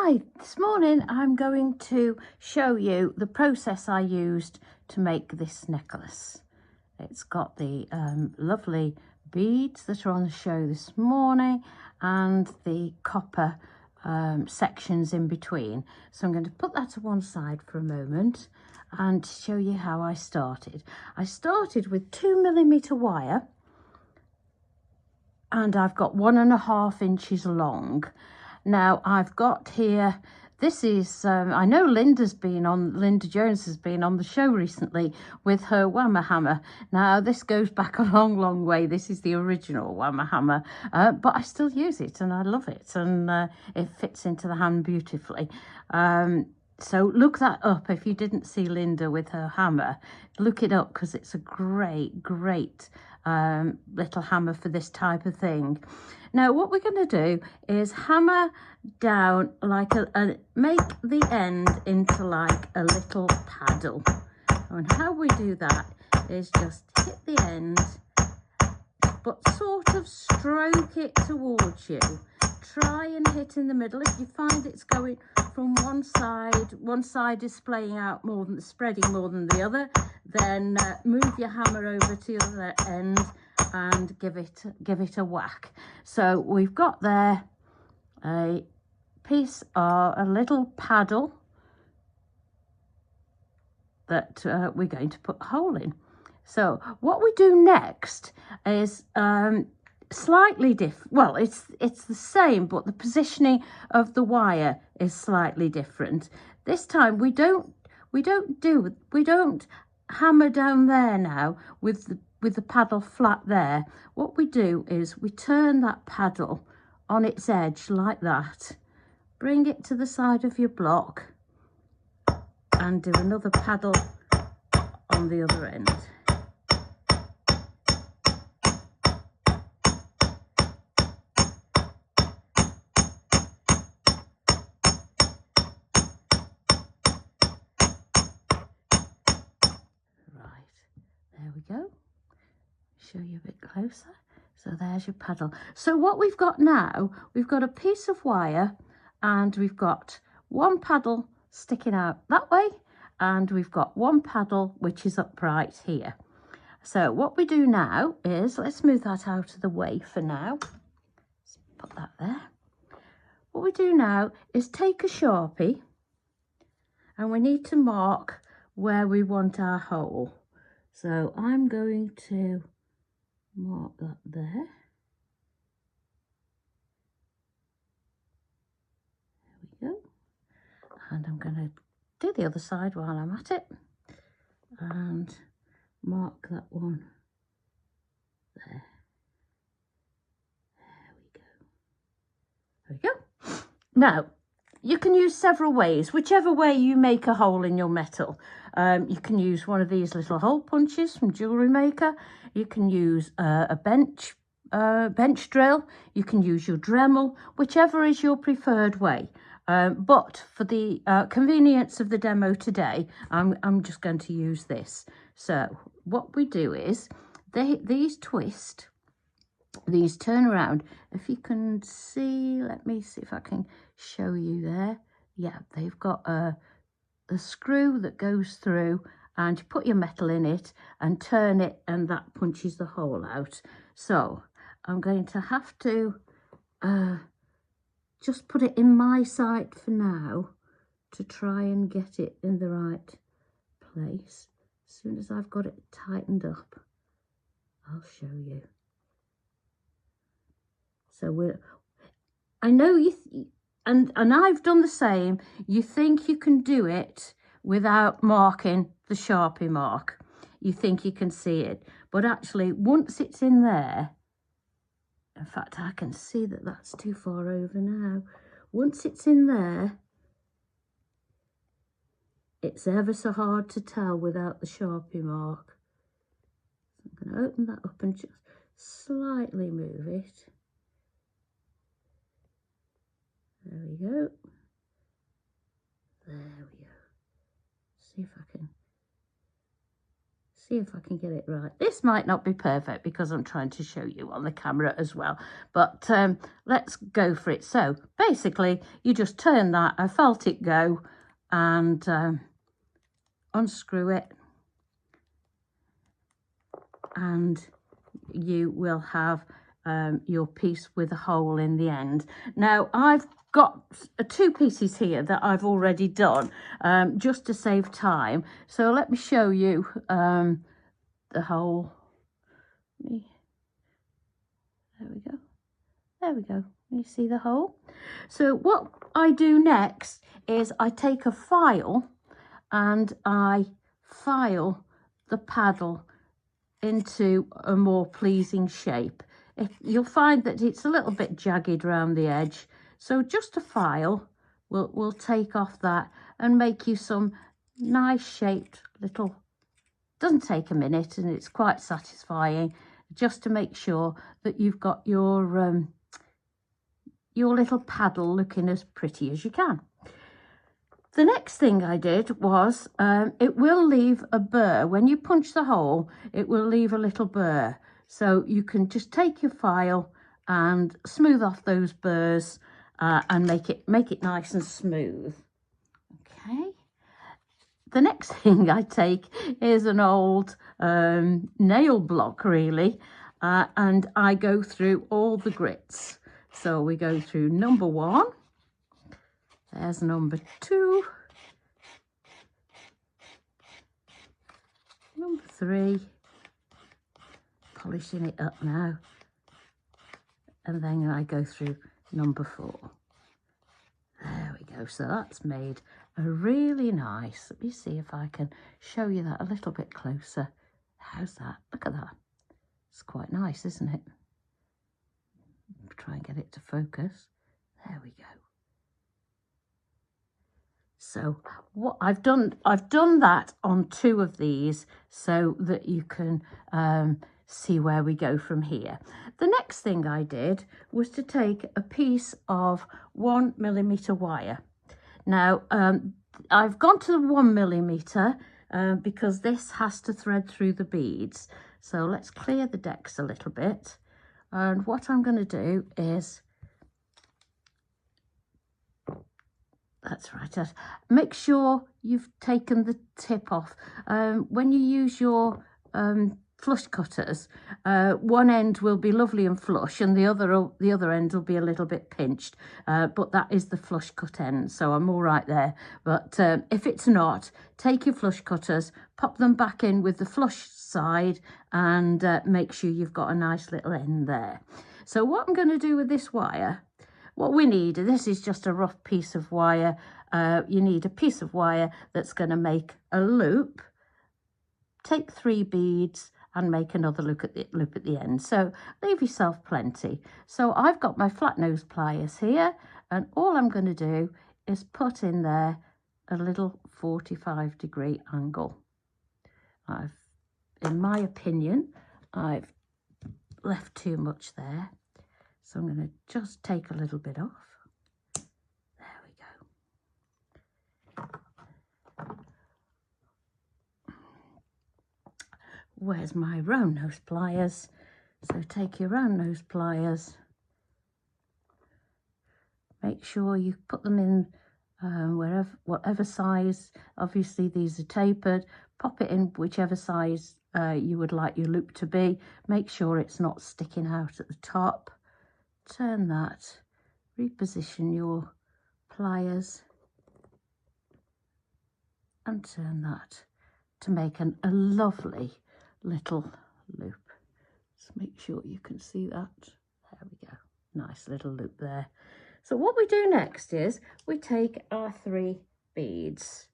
Hi, this morning I'm going to show you the process I used to make this necklace. It's got the lovely beads that are on the show this morning and the copper sections in between. So I'm going to put that to one side for a moment and show you how I started. I started with 2mm wire and I've got 1.5 inches long. Now I've got here, this is, I know Linda Jones has been on the show recently with her Whammer hammer. Now this goes back a long way. This is the original Whammer hammer, but I still use it and I love it, and it fits into the hand beautifully. So look that up if you didn't see Linda with her hammer. Look it up because it's a great little hammer for this type of thing. Now what we're going to do is hammer down like make the end into like a little paddle. And how we do that is just hit the end, but sort of stroke it towards you. Try and hit in the middle. If you find it's going from one side is spreading more than the other, then move your hammer over to the other end and give it a whack. So we've got there a piece of a little paddle that we're going to put a hole in. So what we do next is slightly different. Well, it's the same, but the positioning of the wire is slightly different. This time we don't hammer down there now with the paddle flat there. What we do is we turn that paddle on its edge like that, bring it to the side of your block and do another paddle on the other end. There we go. Show you a bit closer. So there's your paddle. So what we've got now, we've got a piece of wire and we've got one paddle sticking out that way and we've got one paddle which is upright here. So what we do now is, let's move that out of the way for now. Let's put that there. What we do now is take a Sharpie and we need to mark where we want our hole. So I'm going to mark that there. There we go. And I'm going to do the other side while I'm at it and mark that one there. There we go. Now, you can use several ways, whichever way you make a hole in your metal. You can use one of these little hole punches from Jewellery Maker. You can use a bench drill. You can use your Dremel, whichever is your preferred way. But for the convenience of the demo today, I'm just going to use this. So what we do is these twist, these turn around. If you can see, let me see if I can show you there. Yeah, they've got a screw that goes through and you put your metal in it and turn it and that punches the hole out. So I'm going to have to just put it in my sight for now to try and get it in the right place. As soon as I've got it tightened up, I'll show you. So I know and I've done the same. You think you can do it without marking the Sharpie mark. You think you can see it, but actually once it's in there, in fact I can see that that's too far over now. Once it's in there, it's ever so hard to tell without the Sharpie mark. So I'm going to open that up and just slightly move it. There we go. There we go. See if I can See if I can get it right. This might not be perfect because I'm trying to show you on the camera as well, but let's go for it. So basically you just turn that, I felt it go, and unscrew it, and you will have your piece with a hole in the end. Now I've got two pieces here that I've already done just to save time, so let me show you the hole. There we go. There we go. You see the hole? So what I do next is I take a file and I file the paddle into a more pleasing shape. You'll find that it's a little bit jagged around the edge, so just a file will take off that and make you some nice shaped little, doesn't take a minute, and it's quite satisfying just to make sure that you've got your little paddle looking as pretty as you can. The next thing I did was, it will leave a burr. When you punch the hole, it will leave a little burr. So you can just take your file and smooth off those burrs and make it nice and smooth. Okay. The next thing I take is an old nail block, really, and I go through all the grits. So we go through number 1. There's number 2, number 3, polishing it up now, and then I go through number 4. There we go. So that's made a really nice, let me see if I can show you that a little bit closer. How's that? Look at that. It's quite nice, isn't it? Try and get it to focus. There we go. So what I've done that on 2 of these so that you can see where we go from here. The next thing I did was to take a piece of 1mm wire. Now I've gone to the 1mm because this has to thread through the beads. So let's clear the decks a little bit, and what I'm going to do is, that's right, make sure you've taken the tip off. When you use your flush cutters, one end will be lovely and flush and the other end will be a little bit pinched, but that is the flush cut end, so I'm all right there. But if it's not, take your flush cutters, pop them back in with the flush side, and make sure you've got a nice little end there. So what I'm going to do with this wire, what we need, this is just a rough piece of wire. You need a piece of wire that's going to make a loop. Take 3 beads and make another loop at the end. So leave yourself plenty. So I've got my flat nose pliers here, and all I'm going to do is put in there a little 45-degree angle. In my opinion, I've left too much there. So I'm going to just take a little bit off. There we go. Where's my round nose pliers? So take your round nose pliers. Make sure you put them in whatever size. Obviously these are tapered. Pop it in whichever size you would like your loop to be. Make sure it's not sticking out at the top. Turn that, reposition your pliers and turn that to make a lovely little loop. Just make sure you can see that. There we go. Nice little loop there. So what we do next is we take our 3 beads.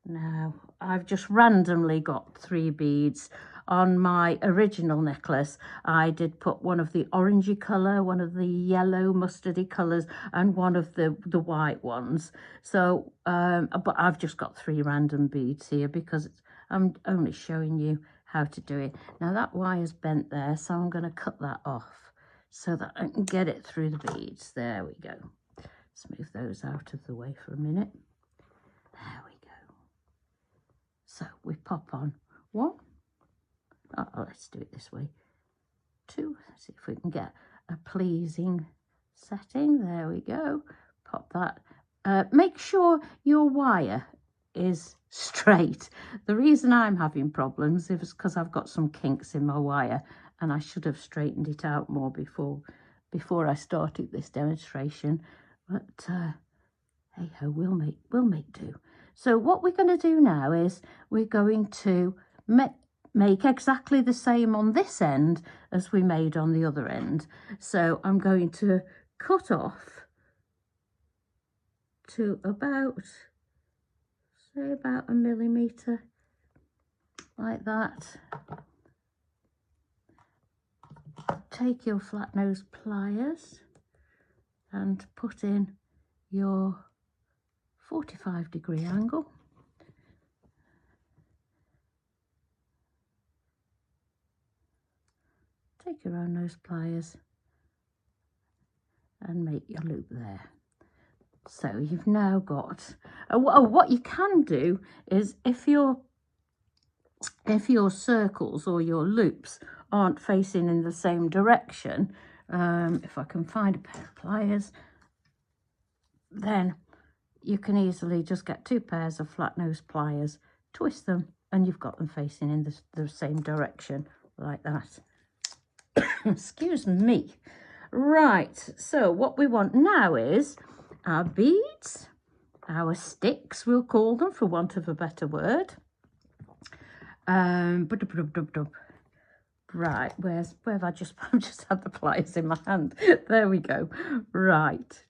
Now I've just randomly got 3 beads. On my original necklace, I did put one of the orangey colour, one of the yellow mustardy colours, and one of the white ones. So, but I've just got 3 random beads here because I'm only showing you how to do it. Now that wire's bent there, so I'm going to cut that off so that I can get it through the beads. There we go. Smooth those out of the way for a minute. There we go. So we pop on 1. Oh, let's do it this way. 2. Let's see if we can get a pleasing setting. There we go. Pop that. Make sure your wire is straight. The reason I'm having problems is because I've got some kinks in my wire, and I should have straightened it out more before I started this demonstration. But hey ho, we'll make do. So what we're going to do now is we're going to make exactly the same on this end as we made on the other end. So I'm going to cut off to about, say, about 1 millimetre, like that. Take your flat nose pliers and put in your 45-degree angle. Take your own nose pliers and make your loop there. So you've now got, what you can do is if your circles or your loops aren't facing in the same direction, if I can find a pair of pliers, then you can easily just get 2 pairs of flat nose pliers, twist them, and you've got them facing in the same direction, like that. Excuse me. Right, so what we want now is our beads, our sticks, we'll call them for want of a better word. Right, where have I've just had the pliers in my hand. There we go. Right.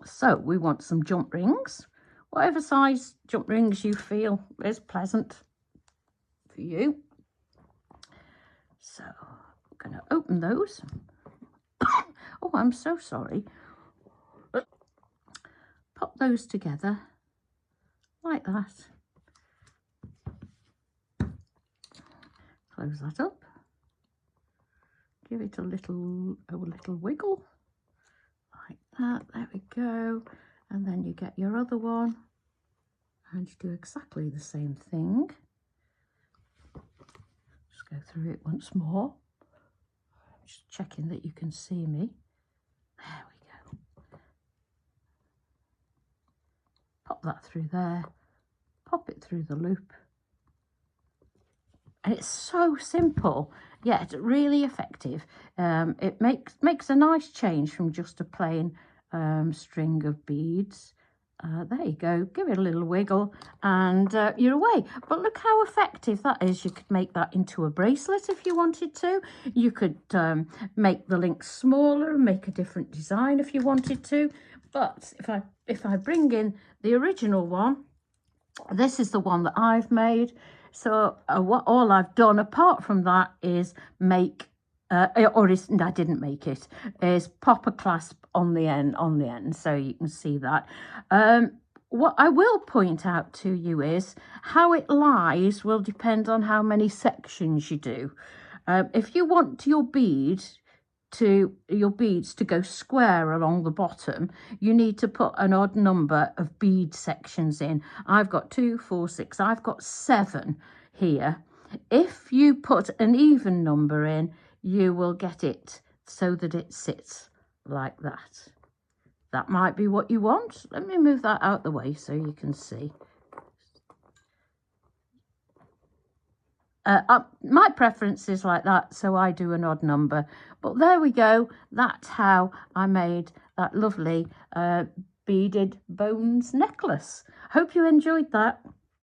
So we want some jump rings, whatever size jump rings you feel is pleasant for you. So I'm going to open those. Oh, I'm so sorry. Pop those together like that. Close that up. Give it a little wiggle like that. There we go. And then you get your other one and you do exactly the same thing. Just go through it once more. Just checking that you can see me. There we go. Pop that through there. Pop it through the loop. And it's so simple, yet really effective. It makes a nice change from just a plain string of beads. There you go, give it a little wiggle and you're away. But look how effective that is. You could make that into a bracelet if you wanted to. You could make the links smaller and make a different design if you wanted to. But if I bring in the original one, this is the one that I've made. So what all I've done apart from that is make, I didn't make it, is pop a clasp on the end, so you can see that. What I will point out to you is how it lies will depend on how many sections you do. If you want your beads to go square along the bottom, you need to put an odd number of bead sections in. I've got 2, 4, 6, I've got 7 here. If you put an even number in, you will get it so that it sits like that. That might be what you want. Let me move that out the way so you can see. My preference is like that, so I do an odd number. But there we go. That's how I made that lovely beaded bones necklace. Hope you enjoyed that.